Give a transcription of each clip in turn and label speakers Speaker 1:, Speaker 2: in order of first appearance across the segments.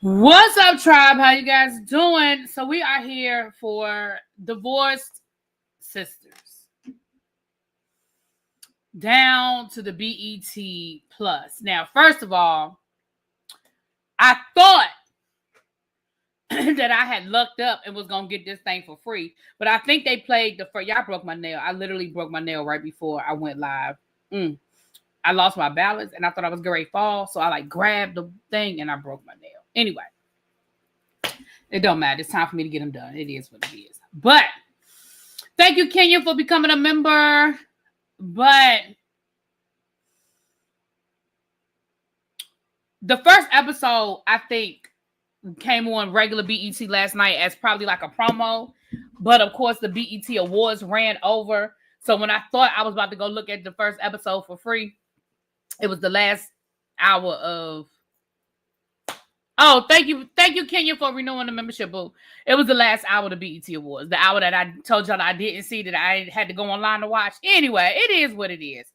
Speaker 1: What's up, tribe? How you guys doing? So we are here for Divorced Sisters. Down to the BET Plus. Now, first of all, I thought that I had lucked up and was going to get this thing for free. But I think they played the first. Y'all broke my nail. I literally broke my nail right before I went live. I lost my balance and I thought I was going to fall. So I grabbed the thing and I broke my nail. Anyway. It don't matter. It's time for me to get them done. It is what it is. But thank you, Kenya, for becoming a member. But the first episode, I think, came on regular BET last night as probably like a promo. But of course, the BET Awards ran over. So when I thought I was about to go look at the first episode for free, it was the last hour of... Oh, thank you, Kenya, for renewing the membership. Boo. It was the last hour of the BET Awards. The hour that I told y'all I didn't see, that I had to go online to watch. Anyway, it is what it is.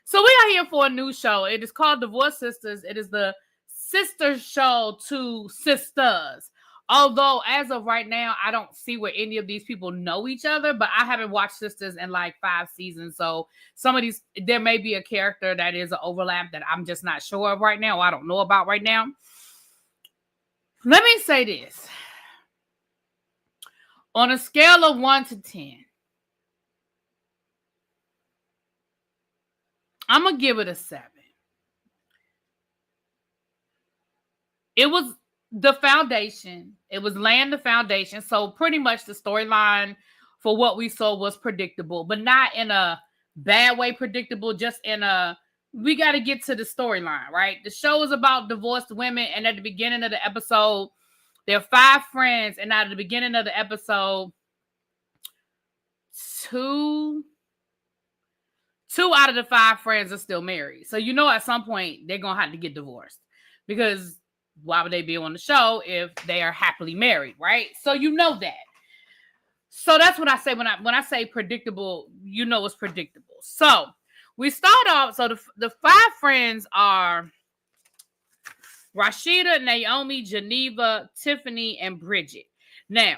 Speaker 1: So we are here for a new show. It is called Divorced Sisters. It is the sister show to sisters. Although, as of right now, I don't see where any of these people know each other, but I haven't watched Sisters in like 5 seasons. So some of these, there may be a character that is an overlap that I'm just not sure of right now, or I don't know about right now. Let me say this. On a scale of 1 to 10, I'm going to give it a 7. It was the foundation. It was laying the foundation. So pretty much the storyline for what we saw was predictable, but not in a bad way predictable, just in a, we got to get to the storyline, right? The show is about divorced women, and at the beginning of the episode, there are 5 friends, and at the beginning of the episode, two out of the 5 friends are still married. So you know at some point they're going to have to get divorced, because why would they be on the show if they are happily married, right? So you know that. So that's what I say when I say predictable, you know it's predictable. So we start off, so the 5 friends are Rashida, Naomi, Geneva, Tiffany, and Bridget. Now,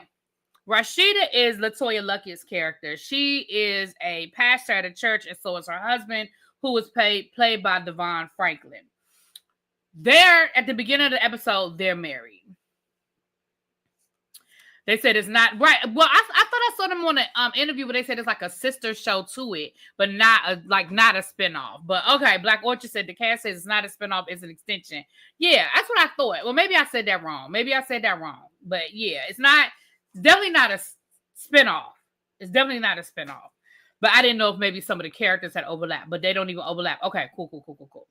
Speaker 1: Rashida is LaToya Lucky's character. She is a pastor at a church, and so is her husband, who is played by Devon Franklin. They're, at the beginning of the episode, they're married. They said it's not right. Well, I thought I saw them on an interview where they said it's like a sister show to it, but not a spinoff. But okay, Black Orchard said the cast says it's not a spinoff, it's an extension. Yeah, that's what I thought. Well, maybe I said that wrong. But yeah, it's not. Definitely not a spinoff. It's definitely not a spinoff. But I didn't know if maybe some of the characters had overlap, but they don't even overlap. Okay, cool.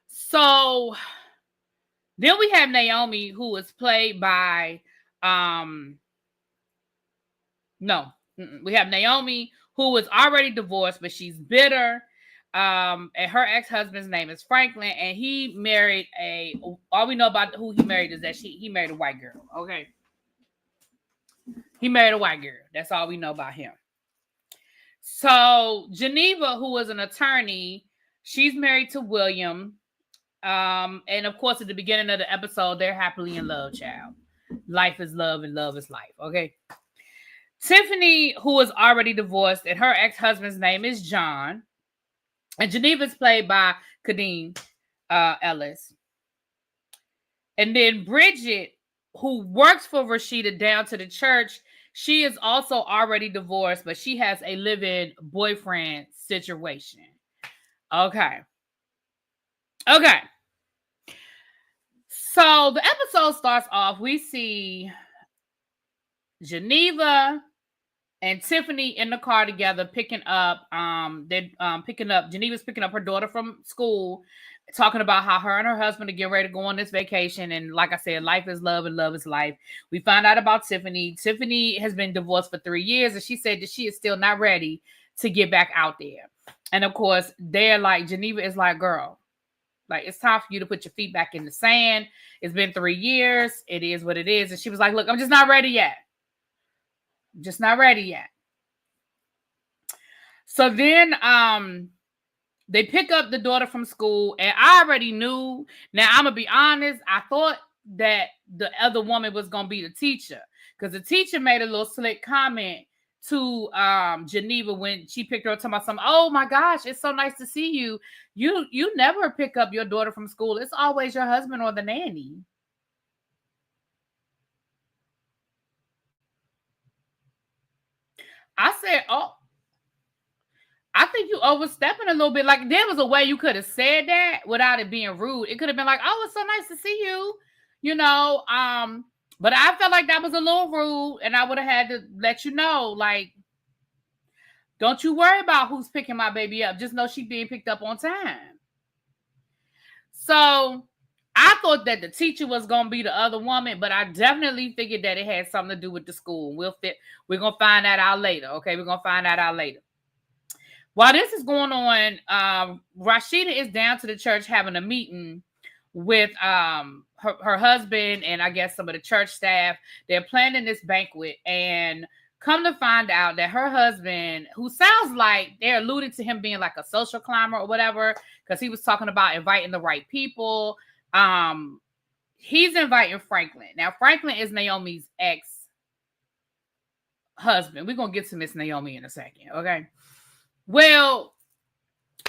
Speaker 1: So then we have Naomi, who is played by we have Naomi, who is already divorced, but she's bitter. And her ex-husband's name is Franklin, and he married all we know about who he married is that he married a white girl. Okay. He married a white girl. That's all we know about him. So Geneva, who is an attorney, she's married to William. And of course, at the beginning of the episode, they're happily in love, child. Life is love and love is life. Okay. Tiffany, who is already divorced, and her ex-husband's name is John. And Geneva is played by Kadeem Ellis. And then Bridget, who works for Rashida down to the church, she is also already divorced, but she has a live-in boyfriend situation. Okay. So the episode starts off, we see Geneva and Tiffany in the car together picking up, Geneva's picking up her daughter from school, talking about how her and her husband are getting ready to go on this vacation. And like I said, life is love and love is life. We find out about Tiffany. Tiffany has been divorced for 3 years, and she said that she is still not ready to get back out there. And of course, they're like, Geneva is like, girl, like, it's time for you to put your feet back in the sand. It's been 3 years. It is what it is. And she was like, look, I'm just not ready yet. So then they pick up the daughter from school, and I already knew. Now, I'm going to be honest. I thought that the other woman was gonna be the teacher, because the teacher made a little slick comment to Geneva when she picked her up, talking about something. Oh my gosh, it's so nice to see you. You never pick up your daughter from school. It's always your husband or the nanny. I said, oh, I think you overstepping a little bit. Like, there was a way you could have said that without it being rude. It could have been like, oh, it's so nice to see you, you know. But I felt like that was a little rude, and I would have had to let you know, like, don't you worry about who's picking my baby up. Just know she's being picked up on time. So I thought that the teacher was gonna be the other woman, but I definitely figured that it had something to do with the school. We're gonna find that out later. Okay, we're gonna find that out later. While this is going on, Rashida is down to the church having a meeting with her husband and I guess some of the church staff. They're planning this banquet, and come to find out that her husband, who sounds like they're alluding to him being like a social climber or whatever, because he was talking about inviting the right people. He's inviting Franklin. Now, Franklin is Naomi's ex-husband. We're gonna get to Miss Naomi in a second, okay? Well,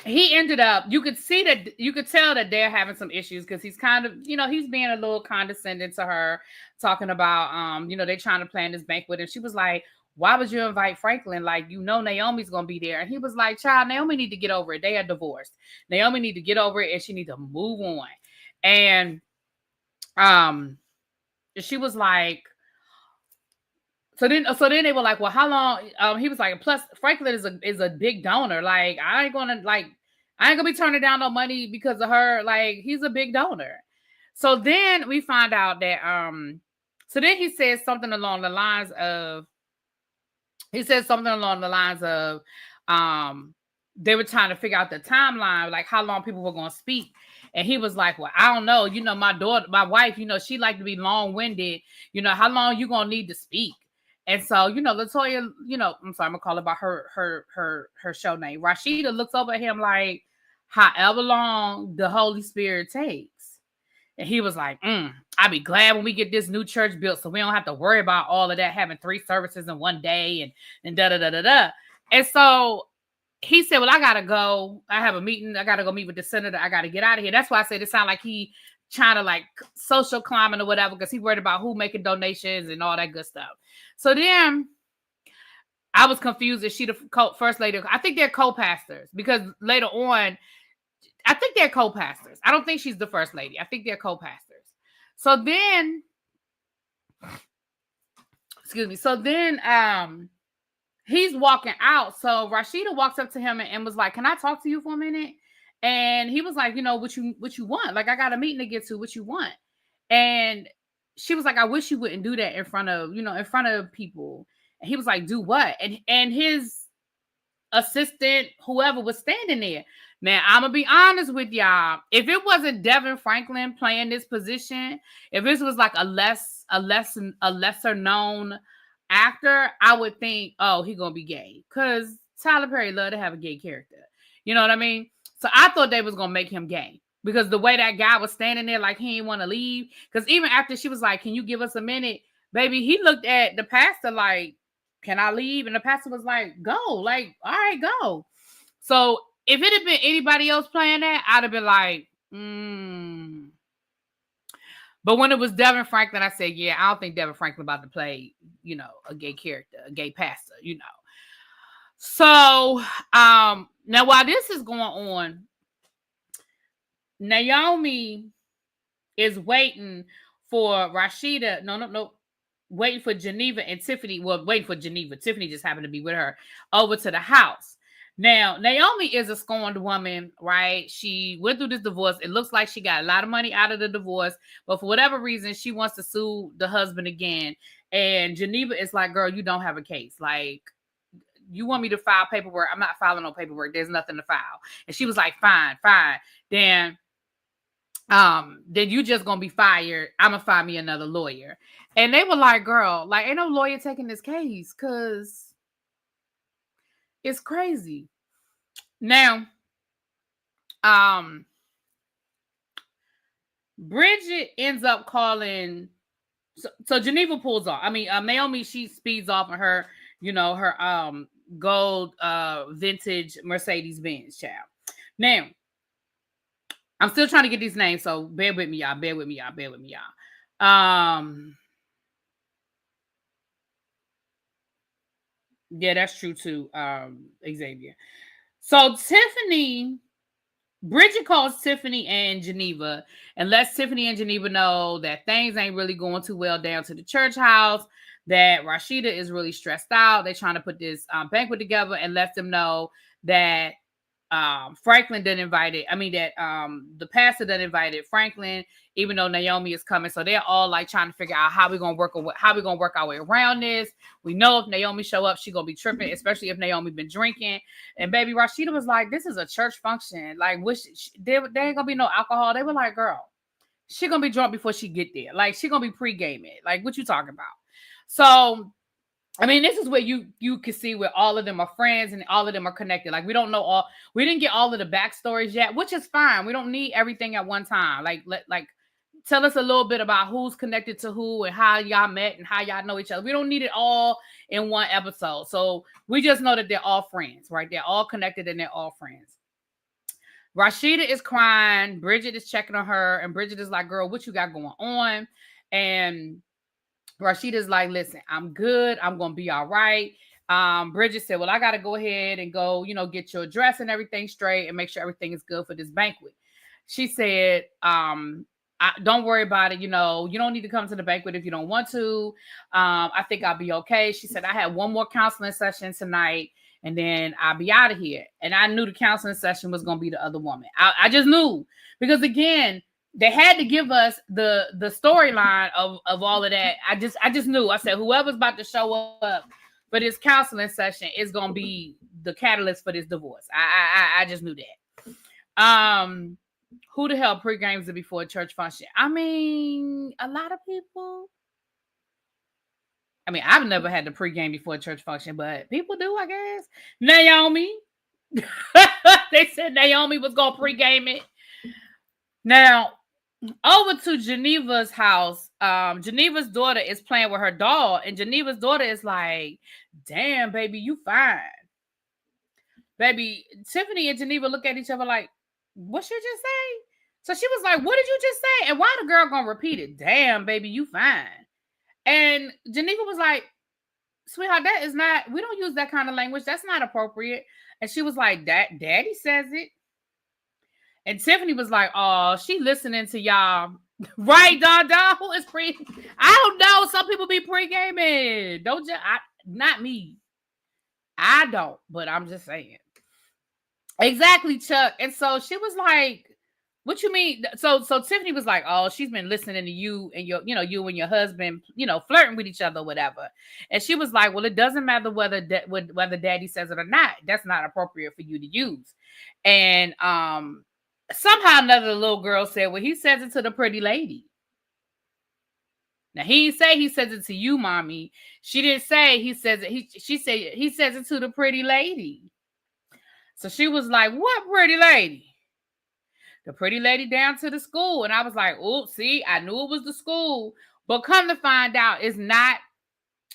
Speaker 1: he ended up, you could tell that they're having some issues, because he's kind of, he's being a little condescending to her, talking about, they're trying to plan this banquet. And she was like, why would you invite Franklin? Like, Naomi's going to be there. And he was like, child, Naomi need to get over it. They are divorced. Naomi need to get over it, and she need to move on. And she was like, so then they were like, well, how long? He was like, plus Franklin is a big donor. Like, I ain't gonna be turning down no money because of her. Like, he's a big donor. So then we find out that so then he says something along the lines of they were trying to figure out the timeline, like how long people were gonna speak. And he was like, well, I don't know. My wife, she like to be long-winded. How long you gonna need to speak? And so, Latoya, I'm sorry, I'm gonna call her by her show name. Rashida looks over at him like, however long the Holy Spirit takes. And he was like, I'll be glad when we get this new church built, so we don't have to worry about all of that, having 3 services in one day and da da da da da. And so he said, well, I gotta go. I have a meeting. I gotta go meet with the senator. I gotta get out of here. That's why I said it sounded like he trying to like social climbing or whatever, because he worried about who making donations and all that good stuff. So then I was confused. Is she the first lady? I think they're co-pastors, because later on, I think they're co-pastors. I don't think she's the first lady. I think they're co-pastors. So then, excuse me. So then, he's walking out. So Rashida walks up to him and was like, can I talk to you for a minute? And he was like, what you want? Like, I got a meeting to get to. What you want? And she was like, I wish you wouldn't do that in front of people. And he was like, do what? And his assistant, whoever was standing there. Now, I'm gonna be honest with y'all. If it wasn't Devin Franklin playing this position, if this was like a lesser known actor, I would think, oh, he gonna be gay, because Tyler Perry loved to have a gay character. You know what I mean? So I thought they was gonna make him gay, because the way that guy was standing there, like he didn't want to leave. Because even after she was like, can you give us a minute, baby, he looked at the pastor like, can I leave? And the pastor was like, go. Like, all right, go. So if it had been anybody else playing that, I'd have been like, But when it was Devin Franklin, I said, yeah, I don't think Devin Franklin about to play, a gay character, a gay pastor, So now while this is going on, Naomi is waiting for Rashida. No. Waiting for Geneva and Tiffany. Well, waiting for Geneva. Tiffany just happened to be with her over to the house. Now, Naomi is a scorned woman, right? She went through this divorce. It looks like she got a lot of money out of the divorce, but for whatever reason, she wants to sue the husband again. And Geneva is like, girl, you don't have a case. Like, you want me to file paperwork? I'm not filing no paperwork. There's nothing to file. And she was like, fine. Then you just gonna be fired. I'm gonna find me another lawyer. And they were like, girl, like, ain't no lawyer taking this case, because it's crazy. Now, Bridget ends up calling. So Geneva pulls off. I mean, Naomi, she speeds off in her, her gold vintage Mercedes Benz, child. Now, I'm still trying to get these names, so bear with me, y'all. Bear with me, y'all. Bear with me, y'all. Yeah, that's true too, Xavier. So Bridget calls Tiffany and Geneva and lets Tiffany and Geneva know that things ain't really going too well down to the church house, that Rashida is really stressed out. They're trying to put this banquet together, and lets them know that Franklin didn't invite it. I mean, that the pastor didn't invite it Franklin, even though Naomi is coming. So they're all like trying to figure out how we're gonna work our way around this. We know if Naomi show up, she's gonna be tripping, especially if Naomi been drinking. And baby Rashida was like, "This is a church function. Like, there ain't gonna be no alcohol." They were like, "Girl, she gonna be drunk before she get there. Like, she gonna be pre-gaming. Like, what you talking about?" So I mean, this is where you can see where all of them are friends and all of them are connected. Like, we didn't get all of the backstories yet, which is fine. We don't need everything at one time. Like, tell us a little bit about who's connected to who and how y'all met and how y'all know each other. We don't need it all in one episode. So we just know that they're all friends, right? They're all connected and they're all friends. Rashida is crying. Bridget is checking on her, and Bridget is like, "Girl, what you got going on?" And Rashida's like, "Listen, I'm good. I'm going to be all right." Bridget said, "Well, I got to go ahead and go, get your address and everything straight and make sure everything is good for this banquet." She said, "Don't worry about it. You don't need to come to the banquet if you don't want to. I think I'll be okay." She said, "I had one more counseling session tonight and then I'll be out of here." And I knew the counseling session was going to be the other woman. I just knew, because again, they had to give us the storyline of all of that. I just knew. I said, whoever's about to show up for this counseling session is gonna be the catalyst for this divorce. I just knew that. Who the hell pre-games it before a church function? I mean, a lot of people. I mean, I've never had to pre-game before a church function, but people do, I guess. Naomi. They said Naomi was gonna pre-game it. Now, over to Geneva's house. Geneva's daughter is playing with her doll, and Geneva's daughter is like, "Damn, baby, you fine." Baby, Tiffany and Geneva look at each other like, "What you just say?" So she was like, "What did you just say?" And why the girl gonna repeat it? "Damn, baby, you fine." And Geneva was like, "Sweetheart, that is not, we don't use that kind of language. That's not appropriate." And she was like, "Daddy says it." And Tiffany was like, "Oh, she listening to y'all." Right, Don, who is pre? I don't know. Some people be pre-gaming. Don't you? Not me. I don't, but I'm just saying. Exactly, Chuck. And so she was like, "What you mean?" So Tiffany was like, "Oh, she's been listening to you and you and your husband, flirting with each other, or whatever." And she was like, "Well, it doesn't matter whether Daddy says it or not. That's not appropriate for you to use." And somehow another little girl said, "Well, he says it to the pretty lady." Now he didn't say he says it to you, mommy. She didn't say he says it. She said he says it to the pretty lady. So she was like, "What pretty lady?" "The pretty lady down to the school." And I was like, "Oh, see, I knew it was the school." But come to find out, it's not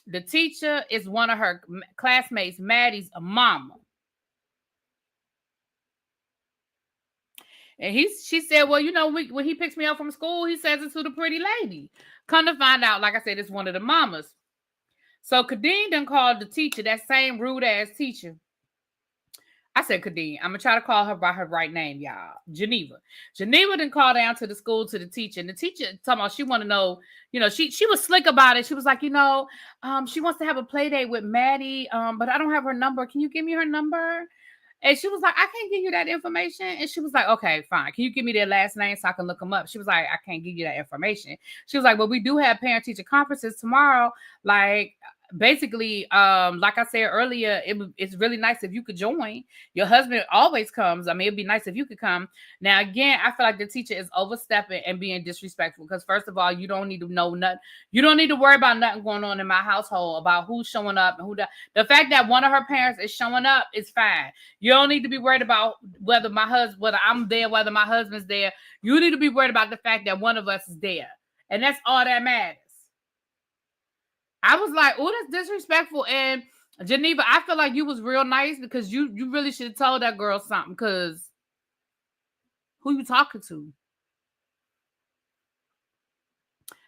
Speaker 1: the teacher. It's one of her classmates, Maddie's mama. And she said, "Well, when he picks me up from school, he says it to the pretty lady." Come to find out, like I said, it's one of the mamas. So Kadeen done called the teacher, that same rude ass teacher. I said Kadeen. I'm gonna try to call her by her right name, y'all. Geneva. Geneva done called down to the school to the teacher, and the teacher talking about she want to know. She was slick about it. She was like, she wants to have a play date with Maddie, but I don't have her number. Can you give me her number? And she was like, "I can't give you that information." And she was like, "Okay, fine. Can you give me their last name so I can look them up?" She was like, "I can't give you that information." She was like, "But we do have parent teacher conferences tomorrow. Like, basically, like I said earlier, it's really nice if you could join. Your husband always comes. I mean, it'd be nice if you could come. Now, again, I feel like the teacher is overstepping and being disrespectful because, first of all, you don't need to know nothing. You don't need to worry about nothing going on in my household about who's showing up and who the fact that one of her parents is showing up is fine. You don't need to be worried about whether I'm there, whether my husband's there. You need to be worried about the fact that one of us is there, and that's all that matters. I was like, oh, that's disrespectful. And Geneva, I feel like you was real nice because you really should have told that girl something, because who you talking to?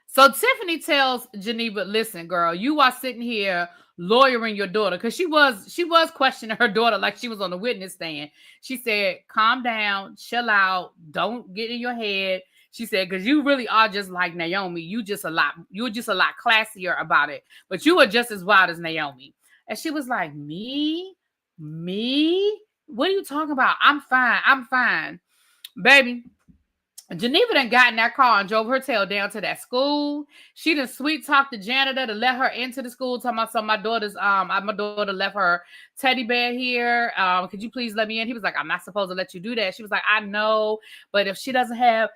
Speaker 1: So Tiffany tells Geneva, listen, girl, you are sitting here lawyering your daughter, because she was questioning her daughter like she was on the witness stand. She said, calm down, chill out, don't get in your head. She said, because you really are just like Naomi. You're just a lot classier about it. But you were just as wild as Naomi. And she was like, me? What are you talking about? I'm fine. Baby, Geneva done got in that car and drove her tail down to that school. She done sweet talked the janitor to let her into the school, talking about my daughter left her teddy bear here. Could you please let me in? He was like, I'm not supposed to let you do that. She was like, I know, but if she doesn't have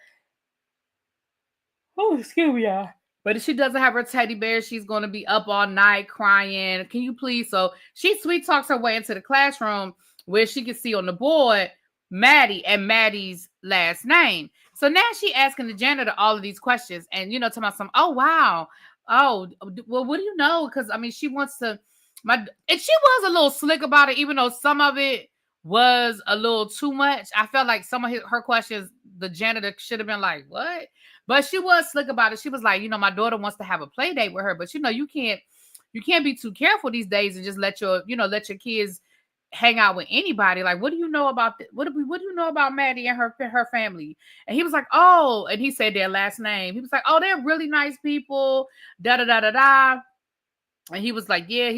Speaker 1: excuse me, y'all. But if she doesn't have her teddy bear, she's going to be up all night crying. Can you please? So she sweet talks her way into the classroom where she can see on the board Maddie and Maddie's last name. So now she asking the janitor all of these questions, and talking about some. Oh wow, oh well, what do you know? Because I mean, she wants to. And she was a little slick about it, even though some of it was a little too much. I felt like some of her questions, the janitor should have been like, what? But she was slick about it. She was like, my daughter wants to have a play date with her, but you can't be too careful these days and just let your kids hang out with anybody. Like, what do you know about what do you know about Maddie and her family? And he was like, oh, and he said their last name. He was like, oh, they're really nice people. Da da da da da. And he was like, yeah,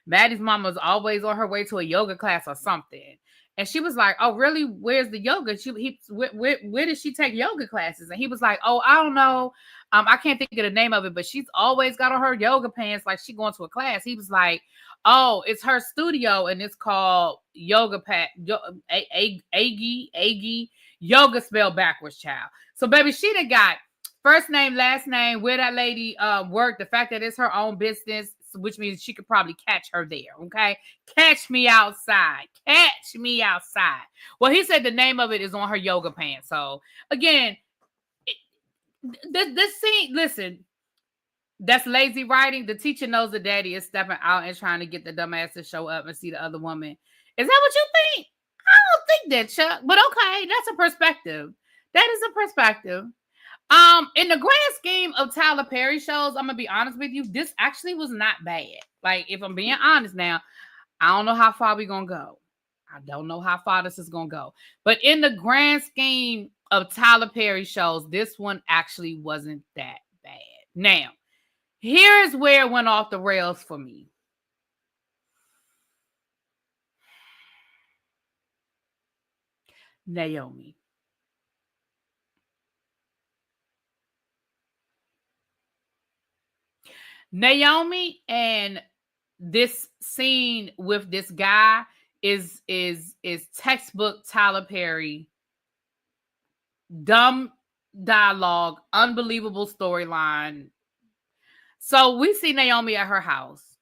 Speaker 1: Maddie's mama's always on her way to a yoga class or something. And she was like, oh, really? Where's the yoga? Where did she take yoga classes? And he was like, oh, I don't know. I can't think of the name of it, but she's always got on her yoga pants like she going to a class. He was like, oh, it's her studio, and it's called Yoga Pat, Aggie, yoga spelled backwards, child. So, baby, she done got first name, last name, where that lady worked, the fact that it's her own business, which means she could probably catch her there, okay? Catch me outside. Well, he said the name of it is on her yoga pants. So, again, this scene, listen, that's lazy writing. The teacher knows the daddy is stepping out and trying to get the dumbass to show up and see the other woman. Is that what you think? I don't think that, Chuck. But okay, that's a perspective. That is a perspective. In the grand scheme of Tyler Perry shows, I'm gonna be honest with you, this actually was not bad. Like, if I'm being honest now, I don't know how far we're gonna go. I don't know how far this is gonna go. But in the grand scheme of Tyler Perry shows, this one actually wasn't that bad. Now, here's where it went off the rails for me. Naomi. Naomi and this scene with this guy is textbook Tyler Perry. Dumb dialogue, unbelievable storyline. So we see Naomi at her house.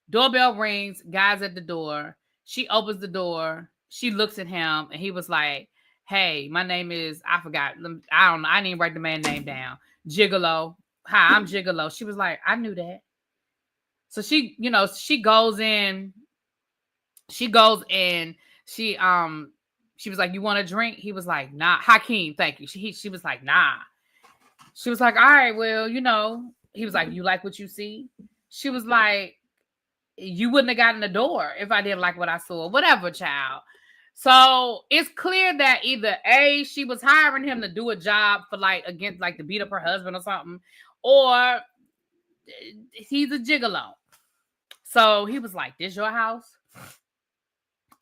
Speaker 1: Doorbell rings, guy's at the door. She opens the door. She looks at him, and he was like, hey, my name is, I forgot. I don't know. I didn't write the man's name down. Gigolo. Hi, I'm Gigolo. She was like, I knew that. So she goes in. She was like, you want a drink? He was like, nah. Hakeem, thank you. She was like, nah. She was like, all right, well, he was like, you like what you see? She was like, you wouldn't have gotten the door if I didn't like what I saw. Whatever, child. So it's clear that either A, she was hiring him to do a job for to beat up her husband or something, or he's a gigolo. So he was like, this your house?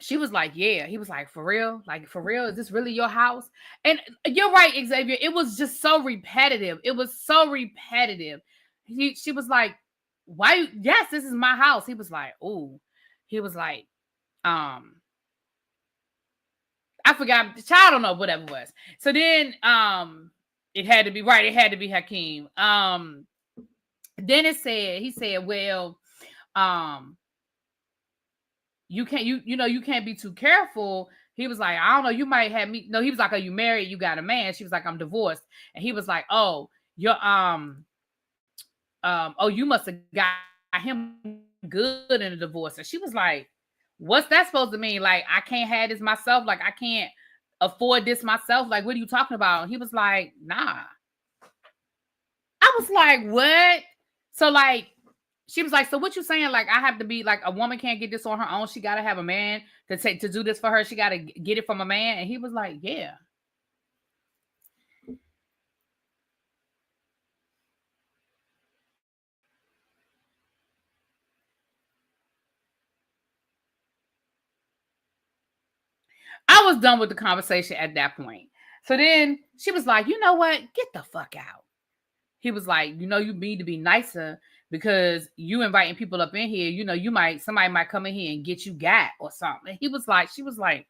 Speaker 1: She was like, yeah. He was like, for real? Like, for real? Is this really your house? And you're right, Xavier. It was just so repetitive. She was like, why? Yes, this is my house. He was like, ooh. He was like, I forgot. I don't know, whatever it was. So then, it had to be right. It had to be Hakeem. Then he said, well, um, you can't, you can't be too careful. He was like, I don't know, you might have me. No, he was like, are you married? You got a man? She was like, I'm divorced. And he was like, oh, you're, oh, you must have got him good in a divorce. And she was like, what's that supposed to mean? Like, I can't have this myself. Like, I can't afford this myself. Like, what are you talking about? And he was like, nah. I was like, what? So like, she was like, so what you saying? Like, I have to be like, a woman can't get this on her own. She got to have a man to do this for her. She got to get it from a man. And he was like, yeah. I was done with the conversation at that point. So then she was like, you know what? Get the fuck out. He was like, you need to be nicer because you inviting people up in here. Somebody might come in here and get you got or something. She was like,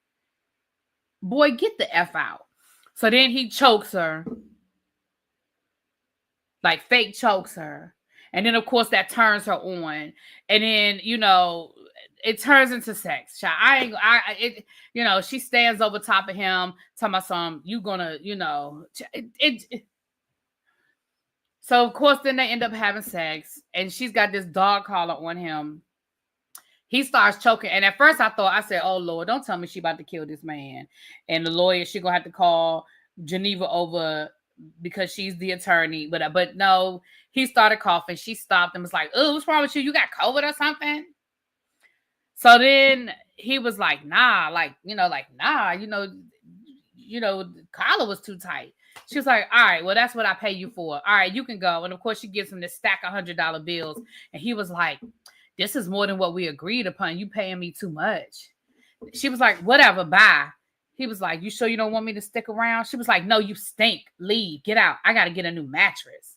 Speaker 1: boy, get the F out. So then he chokes her, like fake chokes her. And then, of course, that turns her on. And then, it turns into sex. She stands over top of him, talking about some, you gonna, So, of course, then they end up having sex. And she's got this dog collar on him. He starts choking. And at first I said, oh, Lord, don't tell me she about to kill this man. And the lawyer, she going to have to call Geneva over because she's the attorney. But no, he started coughing. She stopped and was like, oh, what's wrong with you? You got COVID or something? So then he was like, nah, the collar was too tight. She was like, all right, well, that's what I pay you for. All right, you can go. And of course, she gives him this stack of $100 bills. And he was like, this is more than what we agreed upon. You paying me too much. She was like, whatever, bye. He was like, you sure you don't want me to stick around? She was like, no, you stink. Leave. Get out. I got to get a new mattress.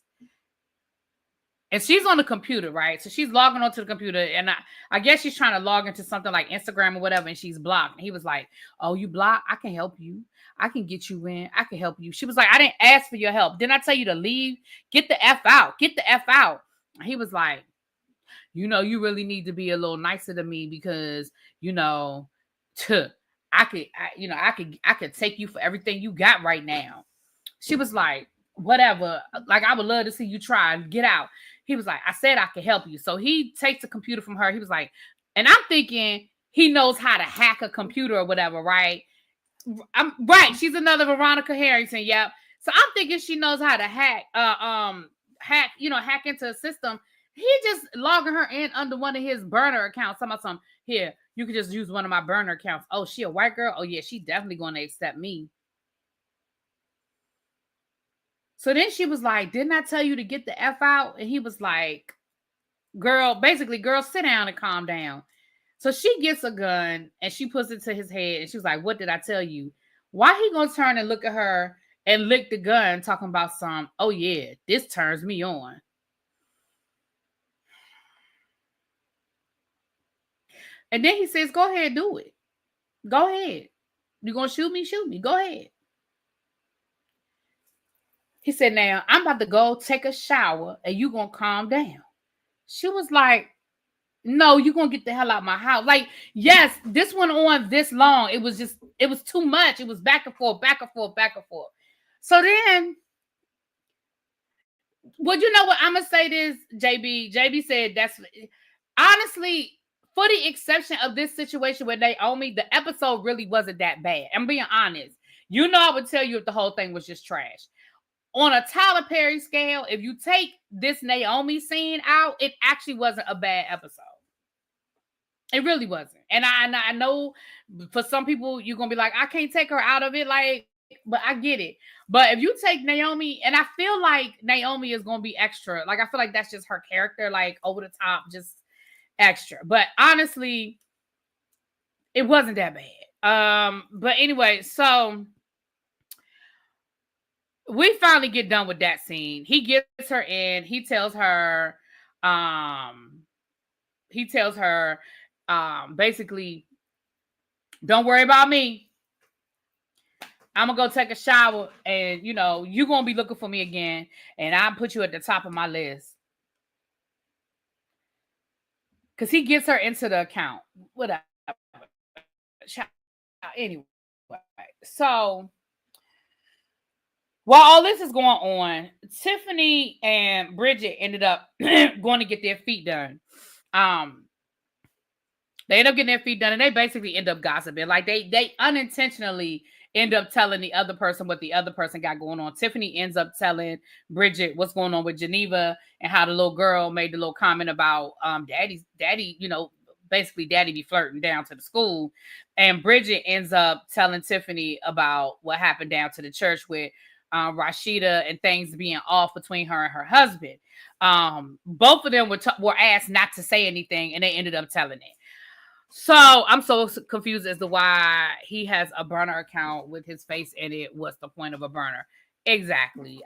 Speaker 1: And she's on the computer, right? So she's logging onto the computer. And I guess she's trying to log into something like Instagram or whatever. And she's blocked. And he was like, oh, you blocked? I can help you. I can get you in. I can help you. She was like, I didn't ask for your help. Didn't I tell you to leave? Get the F out. Get the F out. And he was like, you really need to be a little nicer to me because, I could take you for everything you got right now. She was like, whatever. Like, I would love to see you try and get out. He was like, I said I could help you. So he takes the computer from her. He was like, and I'm thinking he knows how to hack a computer or whatever, right? I'm right. She's another Veronica Harrington. Yep. So I'm thinking she knows how to hack into a system. He just logging her in under one of his burner accounts. Some here, you could just use one of my burner accounts. Oh, she a white girl? Oh, yeah, she definitely going to accept me. So then she was like, didn't I tell you to get the F out? And he was like, girl, sit down and calm down. So she gets a gun and she puts it to his head. And she was like, what did I tell you? Why he going to turn and look at her and lick the gun talking about oh, yeah, this turns me on. And then he says, go ahead, do it. Go ahead. You going to shoot me? Shoot me. Go ahead. He said, now, I'm about to go take a shower and you going to calm down. She was like, no, you going to get the hell out of my house. Like, yes, this went on this long. It was too much. It was back and forth, back and forth, back and forth. So then, well, you know what? I'm going to say this, JB. JB said honestly, for the exception of this situation with Naomi, the episode really wasn't that bad. I'm being honest. I would tell you if the whole thing was just trash. On a Tyler Perry scale, if you take this Naomi scene out, it actually wasn't a bad episode. It really wasn't. And I know for some people, you're going to be like, I can't take her out of it. Like, but I get it. But if you take Naomi, and I feel like Naomi is going to be extra. Like, I feel like that's just her character, like over the top, just extra. But honestly, it wasn't that bad. But anyway, so we finally get done with that scene. He gets her in. He tells her, he tells her, basically, don't worry about me. I'm gonna go take a shower, and you're gonna be looking for me again, and I'll put you at the top of my list. Because he gets her into the account. Whatever. Anyway, so while all this is going on, Tiffany and Bridget ended up going to get their feet done. They end up getting their feet done, and they basically end up gossiping. Like they unintentionally end up telling the other person what the other person got going on. Tiffany ends up telling Bridget what's going on with Geneva and how the little girl made the little comment about daddy, basically daddy be flirting down to the school. And Bridget ends up telling Tiffany about what happened down to the church with Rashida and things being off between her and her husband. Both of them were asked not to say anything, and they ended up telling it. So I'm so confused as to why he has a burner account with his face in it. What's the point of a burner? Exactly.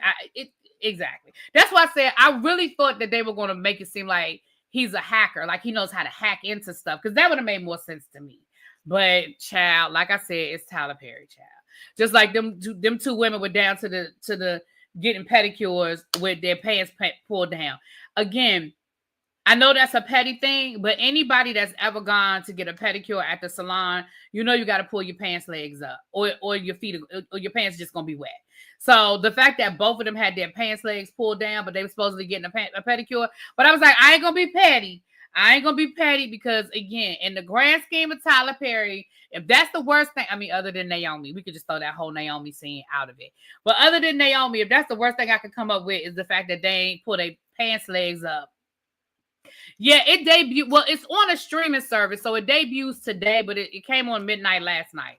Speaker 1: Exactly. That's why I said I really thought that they were going to make it seem like he's a hacker, like he knows how to hack into stuff, because that would have made more sense to me. But child, like I said, it's Tyler Perry, child. Just like them two women were down to the getting pedicures with their pants pulled down. Again, I know that's a petty thing, but anybody that's ever gone to get a pedicure at the salon, you got to pull your pants legs up, or your feet, or your pants just gonna be wet. So the fact that both of them had their pants legs pulled down, but they were supposedly getting a pedicure, but I was like, I ain't gonna be petty. I ain't gonna be petty because, again, in the grand scheme of Tyler Perry, if that's the worst thing, I mean, other than Naomi, we could just throw that whole Naomi scene out of it. But other than Naomi, if that's the worst thing I could come up with, is the fact that they ain't pull their pants legs up. Yeah, it debuted. Well, it's on a streaming service, so it debuts today, but it came on midnight last night.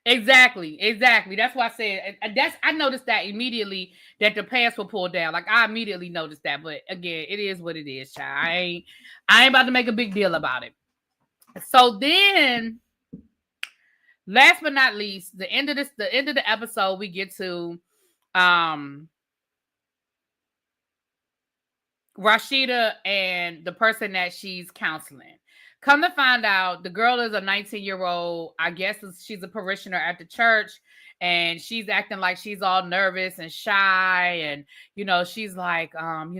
Speaker 1: Exactly. That's why I said I noticed that immediately, that the pants were pulled down. Like, I immediately noticed that. But again, it is what it is, child. I ain't about to make a big deal about it. So then, last but not least, the end of the episode, we get to Rashida and the person that she's counseling. Come to find out, the girl is a 19-year-old. I guess she's a parishioner at the church, and she's acting like she's all nervous and shy, and she's like, I'm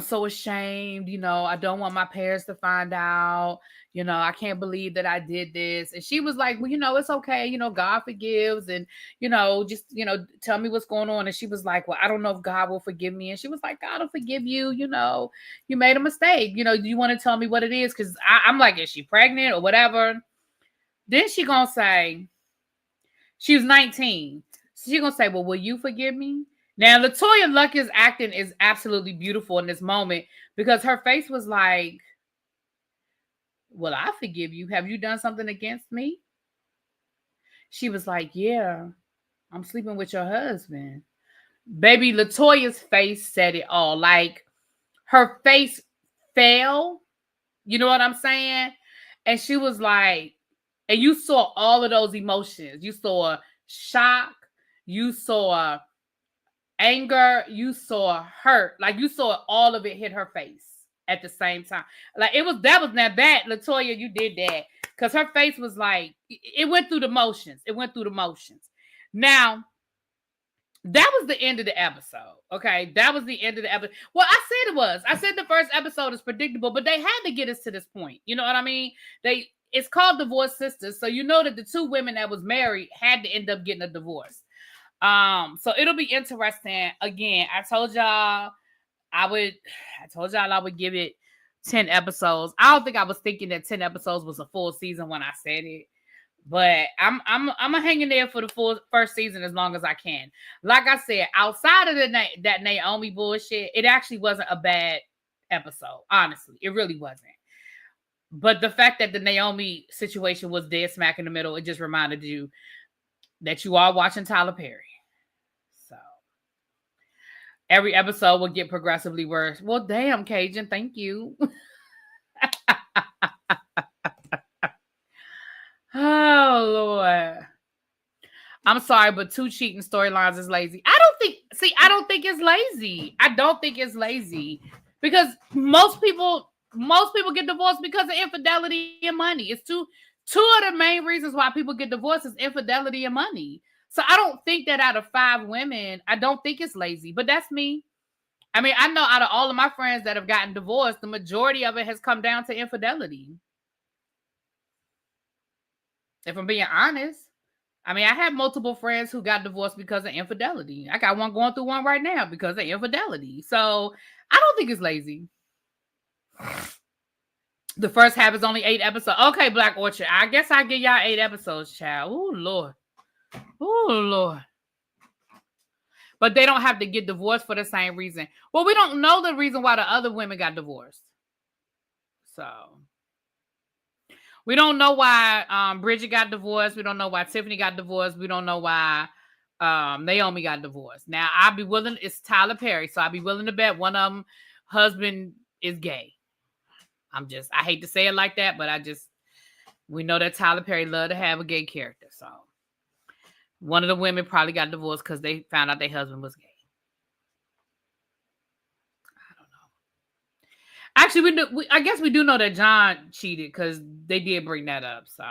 Speaker 1: so ashamed, I don't want my parents to find out, I can't believe that I did this. And she was like, well, it's okay, God forgives, and just tell me what's going on. And she was like, well, I don't know if God will forgive me. And she was like, God will forgive you, you made a mistake, do you want to tell me what it is? Because I'm like, is she pregnant or whatever? Then she gonna say, she was 19, so she gonna say, well, will you forgive me? Now, LaToya Lucky's acting is absolutely beautiful in this moment, because her face was like, well, I forgive you. Have you done something against me? She was like, yeah, I'm sleeping with your husband. Baby, LaToya's face said it all. Like, her face fell. You know what I'm saying? And she was like, and you saw all of those emotions. You saw shock. You saw anger, you saw hurt, like you saw all of it hit her face at the same time. Like, that was not bad, LaToya, you did that, because her face was like, it went through the motions. Now, that was the end of the episode. Okay, that was the end of the episode. Well, I said the first episode is predictable, but they had to get us to this point. You know what I mean? It's called Divorced Sisters, so that the two women that was married had to end up getting a divorce. So it'll be interesting. Again, I told y'all I would give it 10 episodes. I don't think I was thinking that 10 episodes was a full season when I said it, but I'm hanging there for the full first season as long as I can. Like I said, outside of that Naomi bullshit, it actually wasn't a bad episode. Honestly, it really wasn't. But the fact that the Naomi situation was dead smack in the middle, it just reminded you that you are watching Tyler Perry. So every episode will get progressively worse. Well, damn, Cajun, thank you. Oh, I'm sorry, but 2 cheating storylines is lazy. I don't think it's lazy. I don't think it's lazy because most people get divorced because of infidelity and money. It's two of the main reasons why people get divorced is infidelity and money. So I don't think that out of 5 women, I don't think it's lazy, but that's me. I mean, I know out of all of my friends that have gotten divorced, the majority of it has come down to infidelity. If I'm being honest. I mean, I have multiple friends who got divorced because of infidelity. I got one going through one right now because of infidelity. So I don't think it's lazy. The first half is only 8 episodes. Okay, Black Orchard. I guess I give y'all 8 episodes, child. Oh, Lord. Oh, Lord. But they don't have to get divorced for the same reason. Well, we don't know the reason why the other women got divorced. So we don't know why Bridget got divorced. We don't know why Tiffany got divorced. We don't know why Naomi got divorced. Now, I'll be willing. It's Tyler Perry, so I'll be willing to bet one of them husband is gay. I hate to say it like that, but we know that Tyler Perry loved to have a gay character. So one of the women probably got divorced because they found out their husband was gay. I don't know. Actually, I guess we do know that John cheated because they did bring that up. So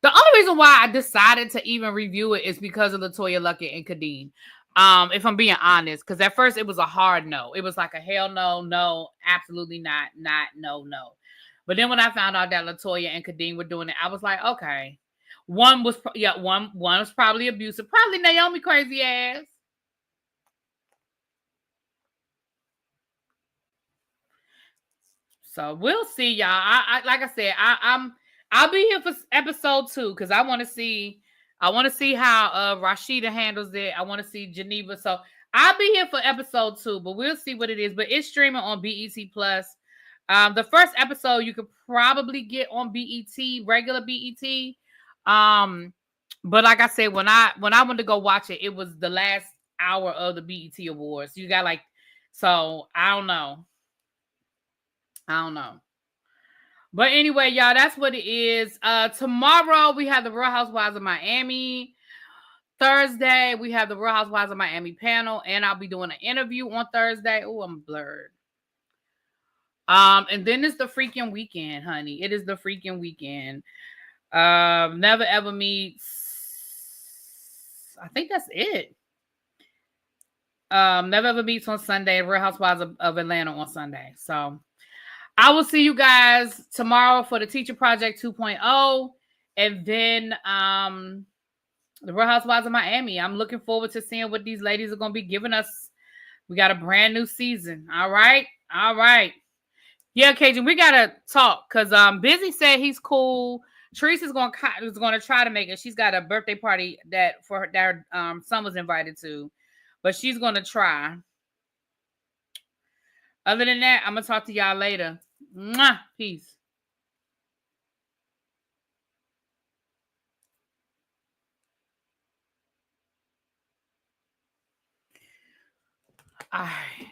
Speaker 1: the only reason why I decided to even review it is because of LaToya Luckett and Kadeen. If I'm being honest, because at first it was a hard no. It was like a hell no, absolutely not, no. But then when I found out that LaToya and Kadeen were doing it, I was like, okay. One was probably abusive, probably Naomi crazy ass. So we'll see, y'all. I like I said, I'll be here for episode 2 because I want to see how Rashida handles it. I want to see Geneva. So I'll be here for episode 2, but we'll see what it is. But it's streaming on BET Plus. The first episode you could probably get on BET, regular BET. But like I said, when I went to go watch it, it was the last hour of the BET Awards. You got so I don't know. But anyway, y'all, that's what it is. Tomorrow we have the Real Housewives of Miami. Thursday we have the Real Housewives of Miami panel, and I'll be doing an interview on Thursday. Oh, I'm blurred. And then it's the freaking weekend, honey. It is the freaking weekend. Never Ever Meets. I think that's it. Never Ever Meets on Sunday. Real Housewives of Atlanta on Sunday. So I will see you guys tomorrow for the Teacher Project 2.0. And then the Real Housewives of Miami. I'm looking forward to seeing what these ladies are going to be giving us. We got a brand new season. All right. Yeah, Cajun, we got to talk because Busy said he's cool. Teresa's going to try to make it. She's got a birthday party that her son was invited to, but she's going to try. Other than that, I'm going to talk to y'all later. Mwah. Peace. All right.